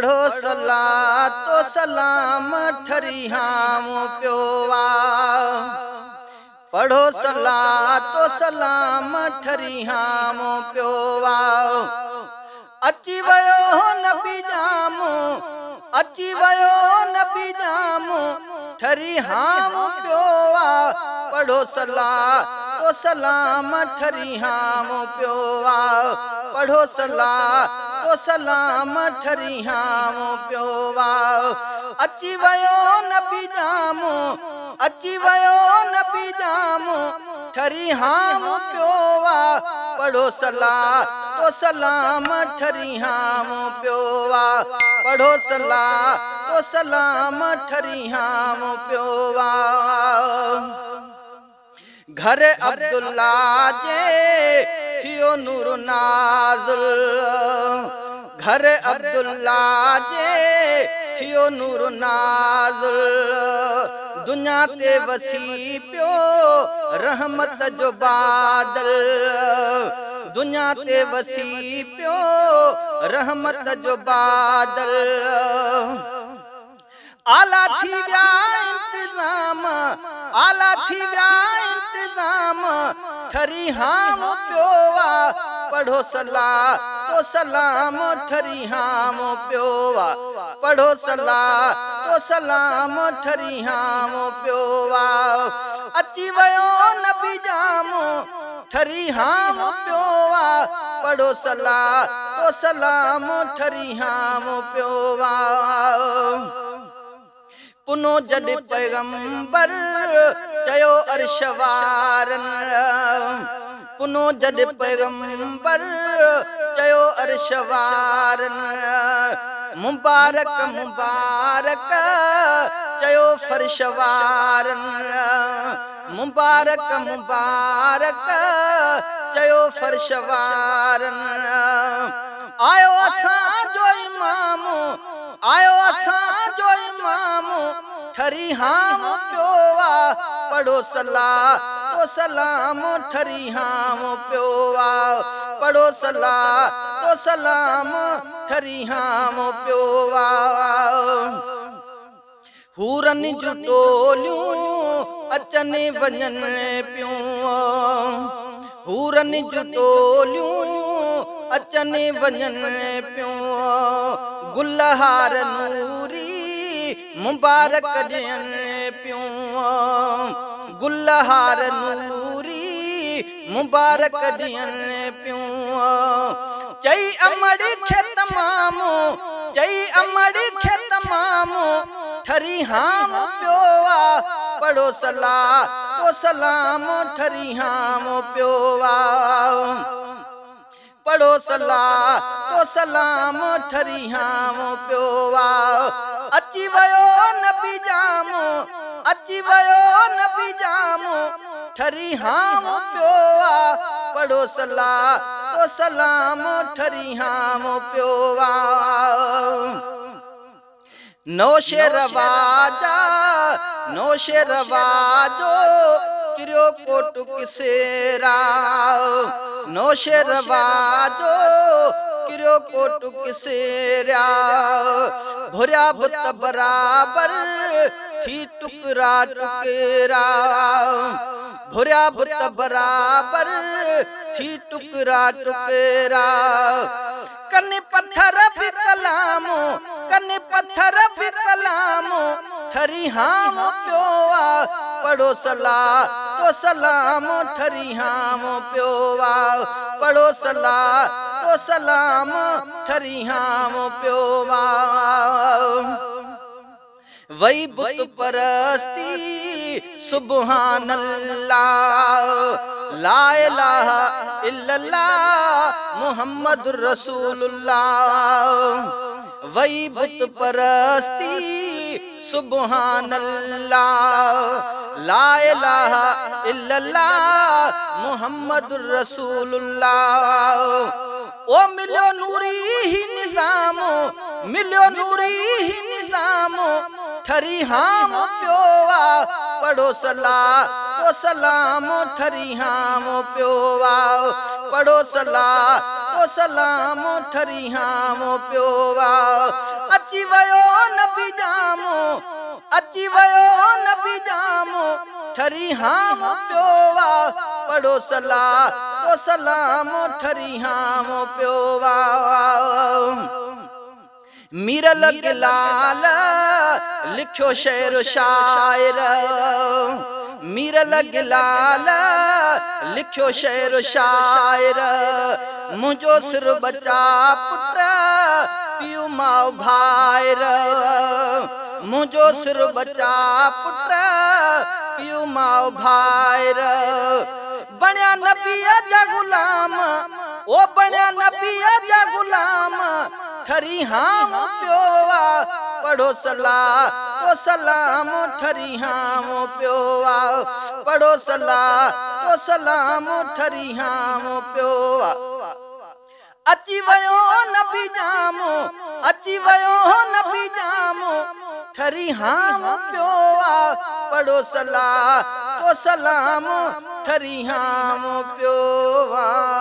पढ़ो सलातो सलाम ठरी हाम प्योवा। पढ़ो सलातो सलाम ठरी हाम प्योवा। अची वयो नबी जामो, अची वयो नबी जामो ठरी हाम प्योवा। पढ़ो सलातो सलाम ठरी हाम प्योवा। पढ़ो सलातो सलाम ठरी हाम प्योवा। अची वयो नबी जामो, अची वयो नबी जामो ठरी हाम प्योवा। पढ़ो सलातो सलाम ठरी हाम प्योवा। पढ़ो सलातो सलाम ठरी हाम प्योवा। घर अब्दुल्ला जे थियो नूर नाज़िल। घर अब्दुल्ला जे थियो नूर नाज़िल। दुनिया ते वसी पियो रहमत जो बादल। दुनिया ते वसी पियो रहमत जो बादल। आला थी व्या इंतजाम, आला थी व्या इंतजाम ठरी हाम प्योवा। पढ़ो सलातो सलाम ठरी हाम प्योवा। पढ़ो सलातो सलाम ठरी हाम प्योवा। अची वयो नबी जामो ठरी हाम प्योवा। पढ़ो सलातो सलाम ठरी हाम प्योवा। पुनो जद पैगंबर चयो अर्श वारन। पुनो जद पैगंबर चयो अर्श वारन। मुबारक मुबारक चयो फर्श वारन। मुबारक मुबारक चयो फर्श वारन। आयो असां जो इमामो, आयो असां जो इमामो ठरी हाम प्योवा। पढ़ो सलातो सलाम ठरी हाम प्योवा। पढ़ो सलातो सलाम ठरी हाम प्योवा। हूरन जूं टोलियूं अचनि वञनि पियूं। हूरन जूं टोलियूं अचनि वञनि पियूं। गुलहार नूरी मुबारक ॾियनि पियूं। गुलहार नूरी मुबारक ॾियनि पियूं। चई अमड़ी खे तमामो, चई अमड़ी खे तमामो ठरी हाम प्योवा। पढ़ो सलातो सलाम ठरी हाम प्योवा। पढ़ो सलातो सलाम ठरी हाम प्योवा। अची वयो नबी जामो, अची वयो नबी जामो ठरी हाम प्योवा। पढ़ो सलातो सलाम ठरी हाम प्योवा। नौशे रवाजा, नौशे रवाजो किरियो कोट किसेरा। नौशे रवाजो किरियो कोट किसेरा। भुरिया बुत बराबर थी टुकरा टुकेरा। भुरिया बुत बराबर थी टुकरा टुकेरा। कने पत्थर भी कलामो, कने पत्थर भी कलामो ठरी हाम प्योवा। पढ़ो सलातो सलाम ठरी हाम प्योवा। पढ़ो सलातो सलाम ठरी हाम प्योवा। वही बुत परस्ती सुबहान अल्लाह, ला इलाहा इल्लल्लाह मुहम्मदुर रसूलुल्लाह। वही बुत परस्ती सुबहान अल्लाह, ला इलाहा इल्लल्लाह मुहम्मदुर रसूलुल्लाह। ओ मिलो नूरी ही निजामो, मिलो नूरी ही निजामो ठरी हाम प्योवा। पढ़ो सलातो तो सलाम ठरी हामो पियो वाओ पढ़ो सलाह तो सलाम ठरी हामो पियो वाओ अची वयो नबी जामो अची वयो नबी जामो ठरी हामो पियो वाओ पढ़ो सलाह तो सलाम ठरी हामो पियो वाओ मीर लॻलाल लिखियो शेर शायर मीर लॻलाल लिखियो शेर शायर मुंहिंजो सिर बचा पुट पियो माओ भाइर मुंहिंजो सिर बचा पुट पियो माओ भाइर बणिया नबीअ जा गुलाम ओ बणिया नबीअ जा गुलाम ठरी हाम पियो वाओ पढ़ो सलाह तो सलाम ठरी हाम पियो वाओ पढ़ो सलाह तो सलाम ठरी हाम पियो वाओ अची वयो नबी जामो अची वयो नबी जामो ठरी हाम पियो वाओ पढ़ो सलाह तो सलाम ठरी हाम पियो वाओ।